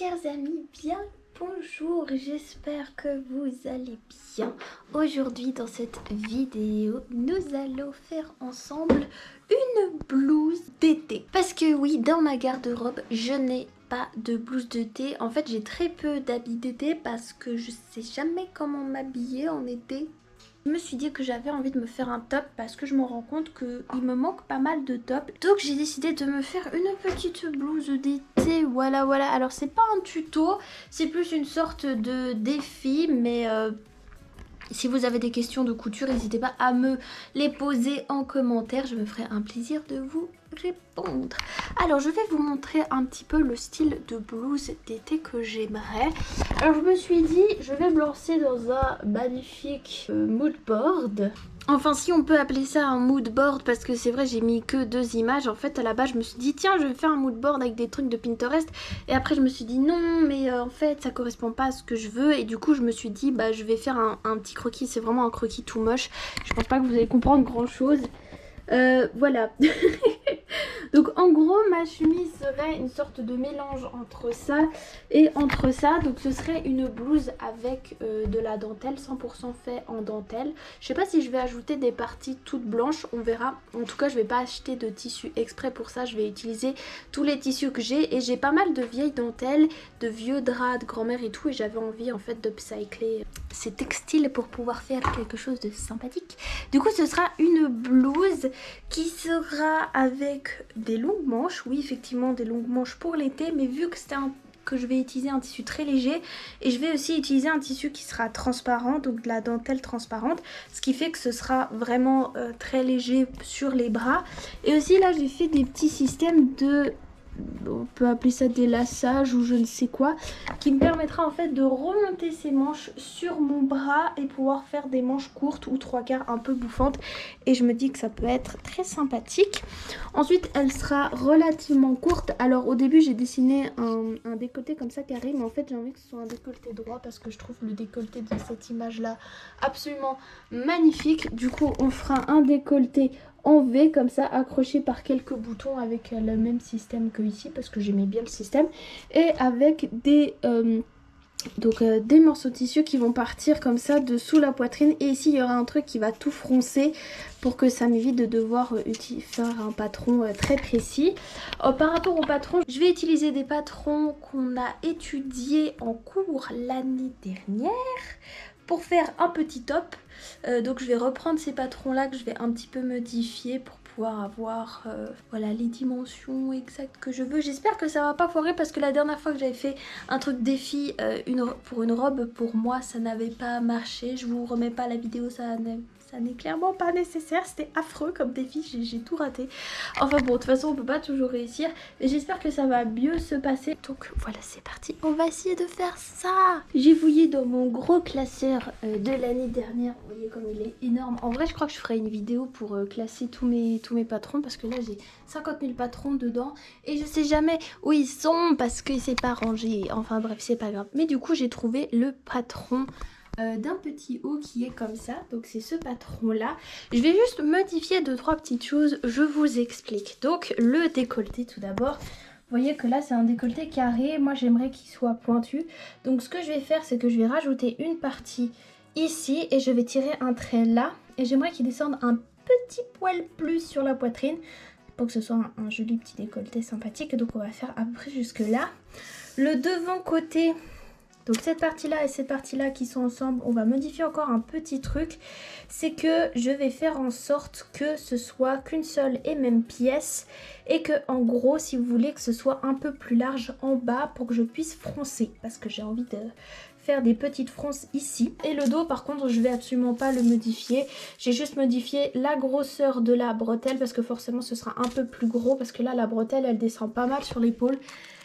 chers amis, bien bonjour, j'espère que vous allez bien. Aujourd'hui dans cette vidéo, nous allons faire ensemble une blouse d'été. Parce que oui, dans ma garde-robe, je n'ai pas de blouse d'été. En fait, j'ai très peu d'habits d'été parce que je sais jamais comment m'habiller en été. Je me suis dit que j'avais envie de me faire un top parce que je me rends compte qu'il me manque pas mal de tops. Donc j'ai décidé de me faire une petite blouse d'été, voilà. Alors c'est pas un tuto, c'est plus une sorte de défi, mais si vous avez des questions de couture, n'hésitez pas à me les poser en commentaire, je me ferai un plaisir de vous répondre. Alors je vais vous montrer un petit peu le style de blouse d'été que j'aimerais. Alors je me suis dit, je vais me lancer dans un magnifique mood board. Enfin, si on peut appeler ça un mood board, parce que c'est vrai, j'ai mis que 2 images. En fait, à la base, je me suis dit, tiens, je vais faire un mood board avec des trucs de Pinterest. Et après, je me suis dit, non, mais en fait, ça correspond pas à ce que je veux. Et du coup, je me suis dit, bah, je vais faire un petit croquis. C'est vraiment un croquis tout moche. Je pense pas que vous allez comprendre grand chose. Voilà. Donc en gros ma chemise serait une sorte de mélange entre ça et entre ça. Donc ce serait une blouse avec de la dentelle, 100% fait en dentelle. Je sais pas si je vais ajouter des parties toutes blanches, on verra. En tout cas je vais pas acheter de tissu exprès pour ça, je vais utiliser tous les tissus que j'ai. Et j'ai pas mal de vieilles dentelles, de vieux draps de grand-mère et tout. Et j'avais envie en fait d'upcycler ces textiles pour pouvoir faire quelque chose de sympathique. Du coup ce sera une blouse qui sera avec des longues manches, oui effectivement des longues manches pour l'été, mais vu que je vais utiliser un tissu très léger et je vais aussi utiliser un tissu qui sera transparent, donc de la dentelle transparente, ce qui fait que ce sera vraiment très léger sur les bras. Et aussi là j'ai fait des petits systèmes de, on peut appeler ça des lassages ou je ne sais quoi, qui me permettra en fait de remonter ces manches sur mon bras et pouvoir faire des manches courtes ou 3/4 un peu bouffantes. Et je me dis que ça peut être très sympathique. Ensuite elle sera relativement courte. Alors au début j'ai dessiné un décolleté comme ça carré, mais en fait j'ai envie que ce soit un décolleté droit parce que je trouve le décolleté de cette image là absolument magnifique. Du coup on fera un décolleté en V comme ça, accroché par quelques boutons avec le même système que ici parce que j'aimais bien le système, et avec des des morceaux de tissu qui vont partir comme ça dessous la poitrine. Et ici il y aura un truc qui va tout froncer pour que ça m'évite de devoir faire un patron très précis. Par rapport au patron, je vais utiliser des patrons qu'on a étudiés en cours l'année dernière pour faire un petit top. Donc je vais reprendre ces patrons là que je vais un petit peu modifier pour pouvoir avoir voilà, les dimensions exactes que je veux. J'espère que ça va pas foirer parce que la dernière fois que j'avais fait un truc défi pour une robe, pour moi ça n'avait pas marché. Je vous remets pas la vidéo, ça n'est clairement pas nécessaire, c'était affreux comme défi, j'ai tout raté. Enfin bon, de toute façon on peut pas toujours réussir, mais j'espère que ça va mieux se passer. Donc voilà, c'est parti, on va essayer de faire ça. J'ai fouillé dans mon gros classeur de l'année dernière, vous voyez comme il est énorme. En vrai je crois que je ferai une vidéo pour classer tous mes patrons parce que là j'ai 50 000 patrons dedans et je sais jamais où ils sont parce que c'est pas rangé. Enfin bref, c'est pas grave. Mais du coup j'ai trouvé le patron d'un petit haut qui est comme ça, donc c'est ce patron là. Je vais juste modifier 2-3 petites choses, je vous explique. Donc le décolleté tout d'abord, vous voyez que là c'est un décolleté carré, moi j'aimerais qu'il soit pointu. Donc ce que je vais faire c'est que je vais rajouter une partie ici et je vais tirer un trait là et j'aimerais qu'il descende un petit poil plus sur la poitrine pour que ce soit un joli petit décolleté sympathique. Donc on va faire à peu près jusque là. Le devant côté, donc cette partie-là et cette partie-là qui sont ensemble, on va modifier encore un petit truc. C'est que je vais faire en sorte que ce soit qu'une seule et même pièce. Et que en gros, si vous voulez que ce soit un peu plus large en bas pour que je puisse froncer. Parce que j'ai envie de faire des petites fronces ici. Et le dos par contre, je vais absolument pas le modifier. J'ai juste modifié la grosseur de la bretelle parce que forcément ce sera un peu plus gros. Parce que là, la bretelle, elle descend pas mal sur l'épaule.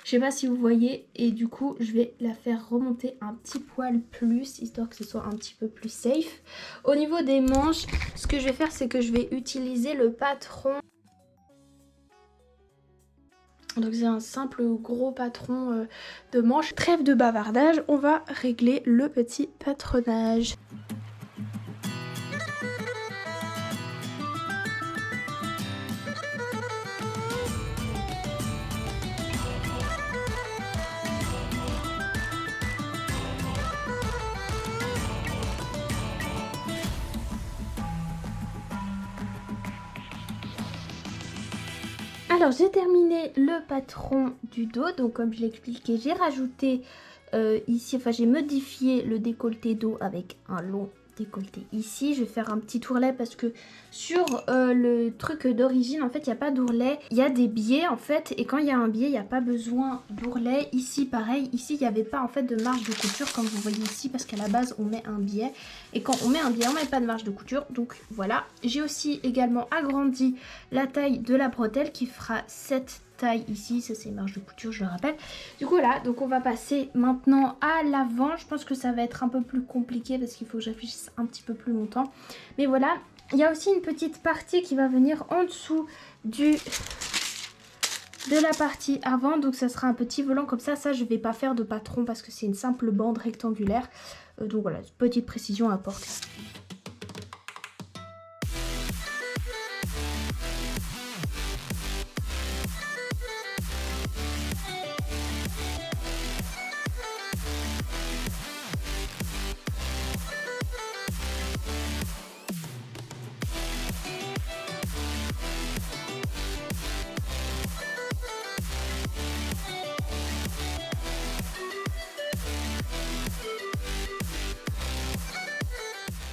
Je sais pas si vous voyez, et du coup je vais la faire remonter un petit poil plus, histoire que ce soit un petit peu plus safe. Au niveau des manches, ce que je vais faire c'est que je vais utiliser le patron. Donc c'est un simple gros patron de manches. Trêve de bavardage, on va régler le petit patronage. Alors j'ai terminé le patron du dos, donc comme je l'ai expliqué, j'ai rajouté ici, enfin j'ai modifié le décolleté dos avec un long décolleté ici. Je vais faire un petit ourlet parce que sur le truc d'origine, en fait, il n'y a pas d'ourlet. Il y a des biais, en fait, et quand il y a un biais, il n'y a pas besoin d'ourlet. Ici, pareil, ici, il n'y avait pas, en fait, de marge de couture, comme vous voyez ici, parce qu'à la base, on met un biais. Et quand on met un biais, on met pas de marge de couture. Donc, voilà. J'ai aussi également agrandi la taille de la bretelle qui fera 7 taille ici, ça c'est marge de couture, je le rappelle. Du coup voilà, donc on va passer maintenant à l'avant. Je pense que ça va être un peu plus compliqué parce qu'il faut que je réfléchisse un petit peu plus longtemps. Mais voilà, il y a aussi une petite partie qui va venir en dessous de la partie avant. Donc ça sera un petit volant comme ça. Ça je vais pas faire de patron parce que c'est une simple bande rectangulaire. Donc voilà, petite précision à apporter.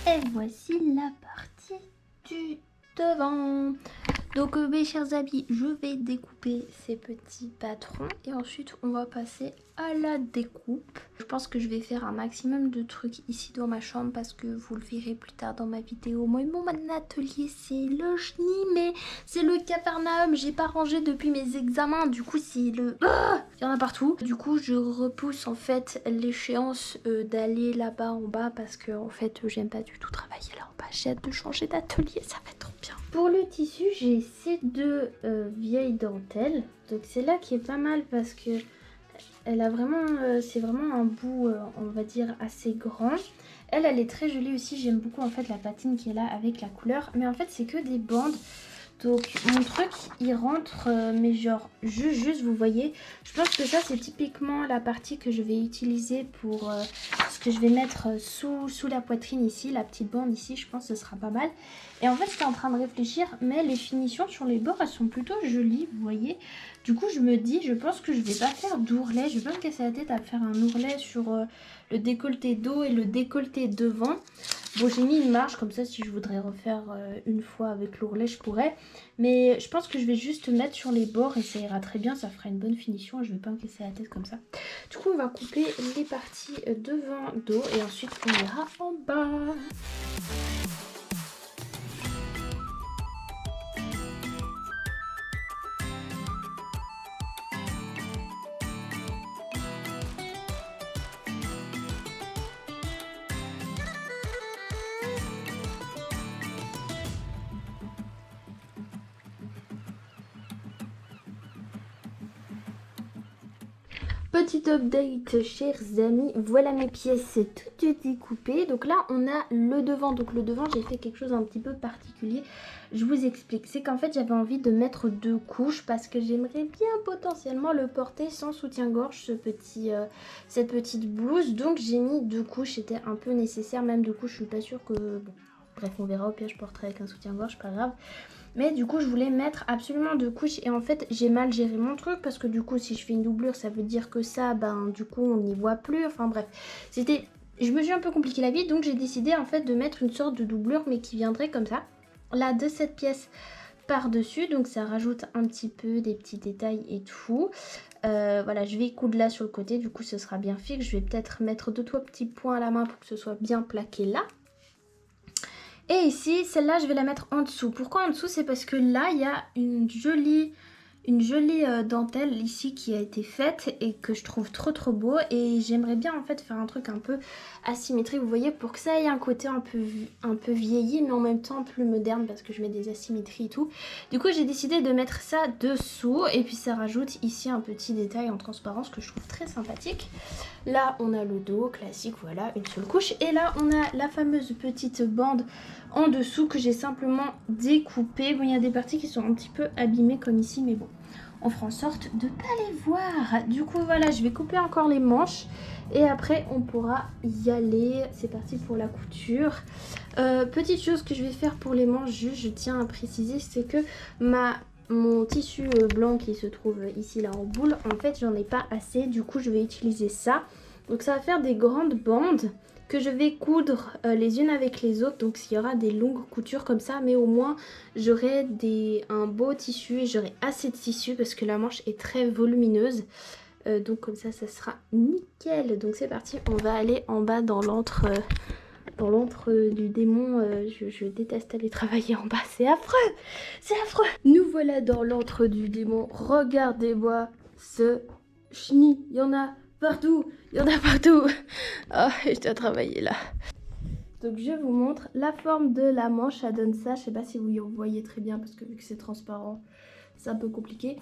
Et voici la partie du devant. Donc mes chers amis, je vais découper ces petits patrons et ensuite on va passer à la découpe. Je pense que je vais faire un maximum de trucs ici dans ma chambre parce que vous le verrez plus tard dans ma vidéo. Moi, mon atelier c'est le chenil, mais c'est le Capharnaüm. J'ai pas rangé depuis mes examens, du coup c'est le... Il y en a partout. Du coup je repousse en fait l'échéance d'aller là-bas en bas parce que en fait j'aime pas du tout travailler là en bas. J'ai hâte de changer d'atelier, ça va être trop bien. Pour le tissu, j'ai ces deux vieilles dentelles. Donc c'est là qui est pas mal parce que elle a vraiment, c'est vraiment un bout, on va dire, assez grand. Elle est très jolie aussi. J'aime beaucoup en fait la patine qui est là avec la couleur. Mais en fait, c'est que des bandes. Donc mon truc, il rentre, mais genre juste, vous voyez. Je pense que ça, c'est typiquement la partie que je vais utiliser pour ce que je vais mettre sous la poitrine ici. La petite bande ici, je pense que ce sera pas mal. Et en fait, j'étais en train de réfléchir, mais les finitions sur les bords, elles sont plutôt jolies, vous voyez. Du coup, je me dis, je pense que je vais pas faire d'ourlet. Je vais pas me casser la tête à faire un ourlet sur le décolleté dos et le décolleté devant. Bon, j'ai mis une marge, comme ça, si je voudrais refaire une fois avec l'ourlet, je pourrais. Mais je pense que je vais juste mettre sur les bords et ça ira très bien. Ça fera une bonne finition et je vais pas me casser la tête comme ça. Du coup, on va couper les parties devant, dos et ensuite on ira en bas. Petit update chers amis, voilà mes pièces toutes découpées. Donc là on a le devant, donc le devant j'ai fait quelque chose un petit peu particulier. Je vous explique, c'est qu'en fait j'avais envie de mettre 2 couches parce que j'aimerais bien potentiellement le porter sans soutien-gorge cette petite blouse. Donc j'ai mis 2 couches, c'était un peu nécessaire, même 2 couches, je suis pas sûre que... Bon, bref on verra, au pire je porterai avec un soutien-gorge, pas grave. Mais du coup je voulais mettre absolument 2 couches et en fait j'ai mal géré mon truc parce que du coup si je fais une doublure ça veut dire que ça, ben du coup on n'y voit plus, enfin bref. Je me suis un peu compliqué la vie, donc j'ai décidé en fait de mettre une sorte de doublure mais qui viendrait comme ça. Là de cette pièce par dessus, donc ça rajoute un petit peu des petits détails et tout. Voilà, je vais coudre là sur le côté, du coup ce sera bien fixe. Je vais peut-être mettre 2-3 petits points à la main pour que ce soit bien plaqué là. Et ici, celle-là, je vais la mettre en dessous. Pourquoi en dessous? C'est parce que là, il y a une jolie dentelle ici qui a été faite et que je trouve trop beau. Et j'aimerais bien en fait faire un truc un peu asymétrique, vous voyez, pour que ça ait un côté un peu vieilli, mais en même temps plus moderne parce que je mets des asymétries et tout. Du coup, j'ai décidé de mettre ça dessous et puis ça rajoute ici un petit détail en transparence que je trouve très sympathique. Là, on a le dos classique, voilà, une seule couche. Et là, on a la fameuse petite bande en dessous que j'ai simplement découpée. Bon, il y a des parties qui sont un petit peu abîmées comme ici, mais bon, on fera en sorte de pas les voir. Du coup, voilà, je vais couper encore les manches et après, on pourra y aller. C'est parti pour la couture. Petite chose que je vais faire pour les manches, juste, je tiens à préciser, c'est que ma mon tissu blanc qui se trouve ici là en boule, en fait j'en ai pas assez, du coup je vais utiliser ça. Donc ça va faire des grandes bandes que je vais coudre les unes avec les autres. Donc il y aura des longues coutures comme ça, mais au moins j'aurai un beau tissu et j'aurai assez de tissu parce que la manche est très volumineuse. Donc comme ça sera nickel. Donc c'est parti, on va aller en bas dans l'antre du démon. Je déteste aller travailler en bas, c'est affreux, c'est affreux. Nous voilà dans l'antre du démon. Regardez-moi ce chenille, il y en a partout, il y en a partout. Oh, je dois travailler là. Donc je vous montre la forme de la manche, ça donne ça. Je sais pas si vous y voyez très bien parce que vu que c'est transparent, c'est un peu compliqué.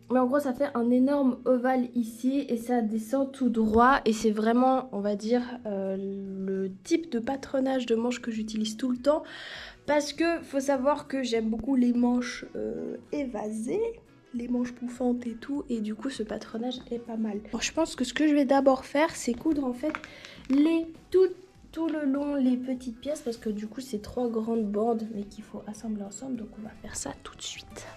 Mais en gros ça fait un énorme ovale ici et ça descend tout droit. Et c'est vraiment, on va dire, le type de patronage de manche que j'utilise tout le temps. Parce que faut savoir que j'aime beaucoup les manches évasées, les manches bouffantes et tout, et du coup ce patronage est pas mal. Bon, je pense que ce que je vais d'abord faire, c'est coudre en fait tout le long les petites pièces, parce que du coup c'est 3 grandes bandes mais qu'il faut assembler ensemble, donc on va faire ça tout de suite.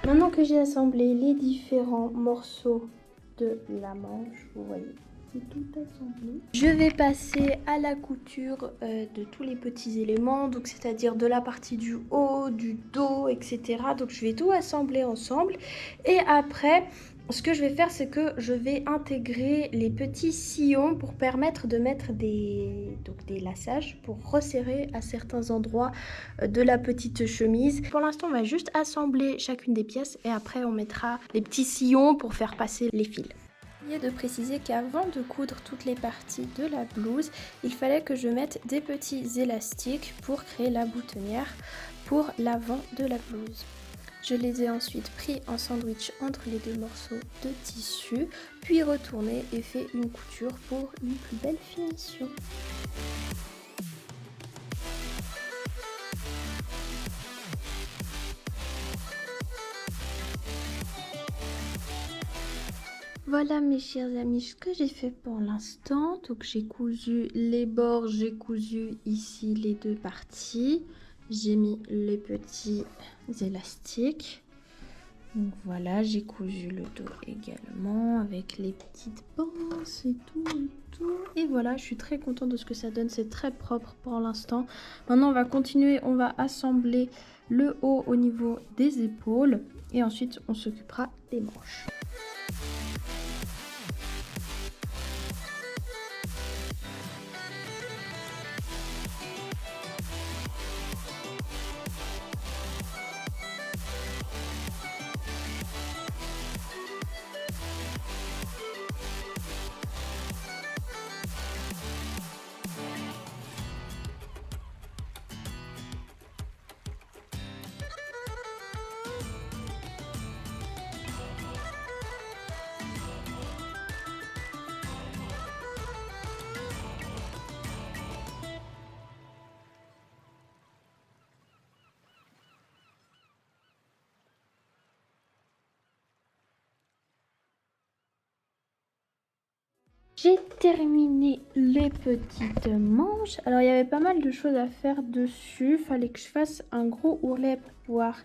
Maintenant que j'ai assemblé les différents morceaux de la manche, vous voyez, c'est tout assemblé. Je vais passer à la couture de tous les petits éléments, donc c'est-à-dire de la partie du haut, du dos, etc. Donc je vais tout assembler ensemble et après, ce que je vais faire, c'est que je vais intégrer les petits sillons pour permettre de mettre des lassages pour resserrer à certains endroits de la petite chemise. Pour l'instant, on va juste assembler chacune des pièces et après on mettra les petits sillons pour faire passer les fils. J'ai oublié de préciser qu'avant de coudre toutes les parties de la blouse, il fallait que je mette des petits élastiques pour créer la boutonnière pour l'avant de la blouse. Je les ai ensuite pris en sandwich entre les 2 morceaux de tissu, puis retourné et fait une couture pour une plus belle finition. Voilà mes chers amis, ce que j'ai fait pour l'instant. Donc j'ai cousu les bords, j'ai cousu ici les 2 parties. J'ai mis les petits élastiques. Donc voilà, j'ai cousu le dos également avec les petites pinces et tout. Et voilà, je suis très contente de ce que ça donne, c'est très propre pour l'instant. Maintenant on va continuer, on va assembler le haut au niveau des épaules et ensuite on s'occupera des manches. J'ai terminé les petites manches. Alors il y avait pas mal de choses à faire dessus. Fallait que je fasse un gros ourlet pour pouvoir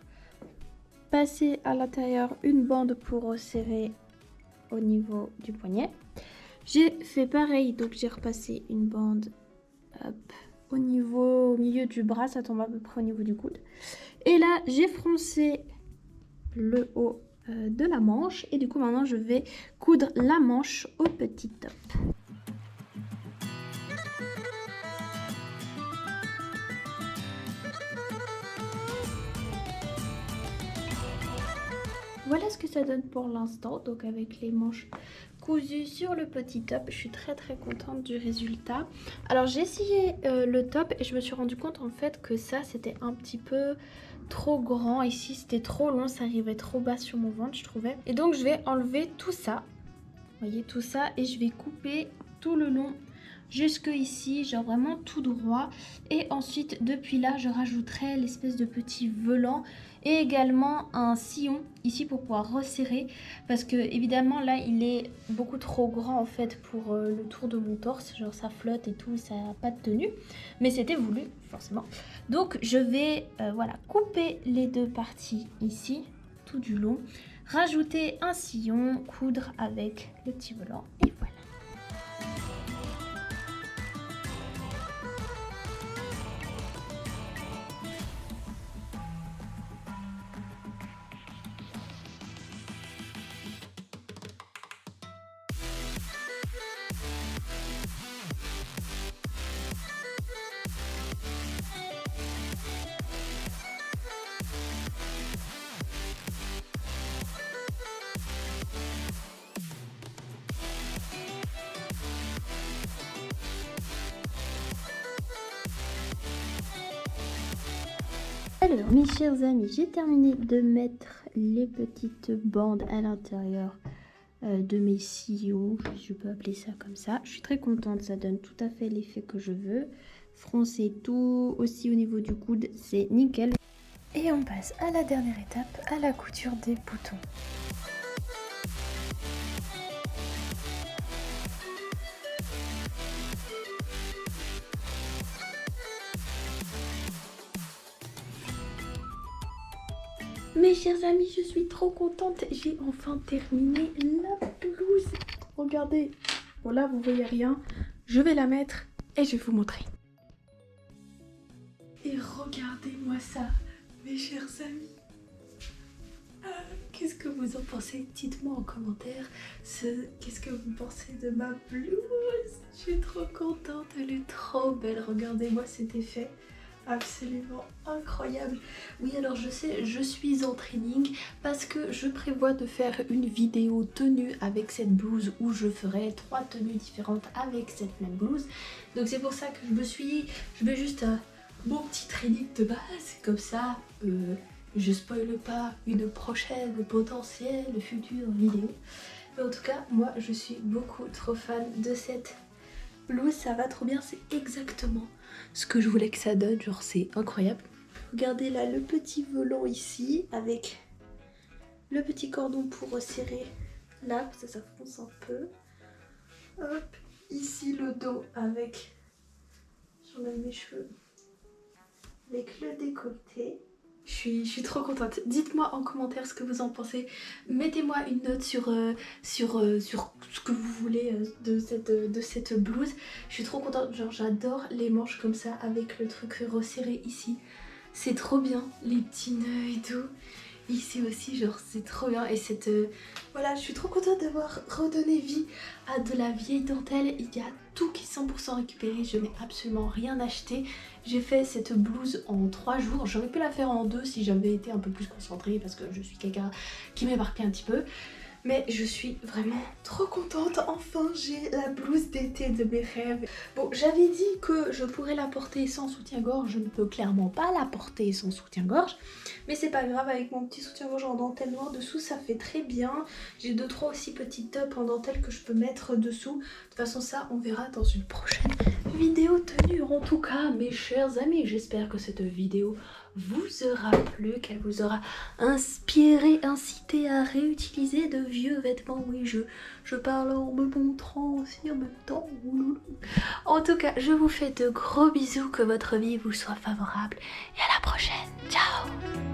passer à l'intérieur une bande pour resserrer au niveau du poignet. J'ai fait pareil, donc j'ai repassé une bande au milieu du bras, ça tombe à peu près au niveau du coude. Et là j'ai froncé le haut de la manche et du coup maintenant je vais coudre la manche au petit top. Voilà ce que ça donne pour l'instant, donc avec les manches cousues sur le petit top. Je suis très contente du résultat. Alors j'ai essayé le top et je me suis rendu compte en fait que ça c'était un petit peu trop grand. Ici c'était trop long, ça arrivait trop bas sur mon ventre je trouvais. Et donc je vais enlever tout ça, vous voyez tout ça, et je vais couper tout le long jusque ici, genre vraiment tout droit. Et ensuite depuis là je rajouterai l'espèce de petit volant et également un sillon ici pour pouvoir resserrer, parce que évidemment là il est beaucoup trop grand en fait pour le tour de mon torse, genre ça flotte et tout, ça n'a pas de tenue, mais c'était voulu forcément. Donc je vais voilà, couper les deux parties ici tout du long, rajouter un sillon, coudre avec le petit volant et voilà. Alors mes chers amis, j'ai terminé de mettre les petites bandes à l'intérieur de mes sillons, je peux appeler ça comme ça. Je suis très contente, ça donne tout à fait l'effet que je veux. Froncer tout, aussi au niveau du coude, c'est nickel. Et on passe à la dernière étape, à la couture des boutons. Mes chers amis, je suis trop contente, j'ai enfin terminé la blouse. Regardez, bon là vous voyez rien, je vais la mettre et je vais vous montrer. Et regardez-moi ça, mes chers amis. Qu'est-ce que vous en pensez? Dites-moi en commentaire qu'est-ce que vous pensez de ma blouse. Je suis trop contente, elle est trop belle, regardez-moi cet effet. Absolument incroyable. Oui, alors je sais, je suis en training parce que je prévois de faire une vidéo tenue avec cette blouse où je ferai 3 tenues différentes avec cette même blouse. Donc c'est pour ça que je vais juste à mon petit training de base, comme ça je spoile pas une prochaine potentielle future vidéo. Mais en tout cas, moi je suis beaucoup trop fan de cette blouse, ça va trop bien, c'est exactement ce que je voulais que ça donne, genre c'est incroyable. Regardez là le petit volant ici avec le petit cordon pour resserrer là, ça fonce un peu. Hop, ici le dos avec, j'enlève mes cheveux, avec le décolleté. Je suis trop contente. Dites-moi en commentaire ce que vous en pensez. Mettez-moi une note sur ce que vous voulez de cette blouse. Je suis trop contente. Genre j'adore les manches comme ça avec le truc resserré ici. C'est trop bien. Les petits nœuds et tout. Ici aussi, genre c'est trop bien. Et voilà, je suis trop contente d'avoir redonné vie à de la vieille dentelle. Il y a tout qui est 100% récupéré. Je n'ai absolument rien acheté. J'ai fait cette blouse en 3 jours. J'aurais pu la faire en 2 si j'avais été un peu plus concentrée parce que je suis quelqu'un qui m'éparpille un petit peu. Mais je suis vraiment trop contente, enfin j'ai la blouse d'été de mes rêves. Bon, j'avais dit que je pourrais la porter sans soutien-gorge, je ne peux clairement pas la porter sans soutien-gorge. Mais c'est pas grave, avec mon petit soutien-gorge en dentelle noire dessous, ça fait très bien. J'ai 2-3 aussi petites tops en dentelle que je peux mettre dessous. De toute façon ça, on verra dans une prochaine vidéo tenue. En tout cas, mes chers amis, j'espère que cette vidéo vous aura plu, qu'elle vous aura inspiré, incité à réutiliser de vieux vêtements. Oui, je parle en me montrant aussi en même temps. En tout cas, je vous fais de gros bisous, que votre vie vous soit favorable et à la prochaine. Ciao!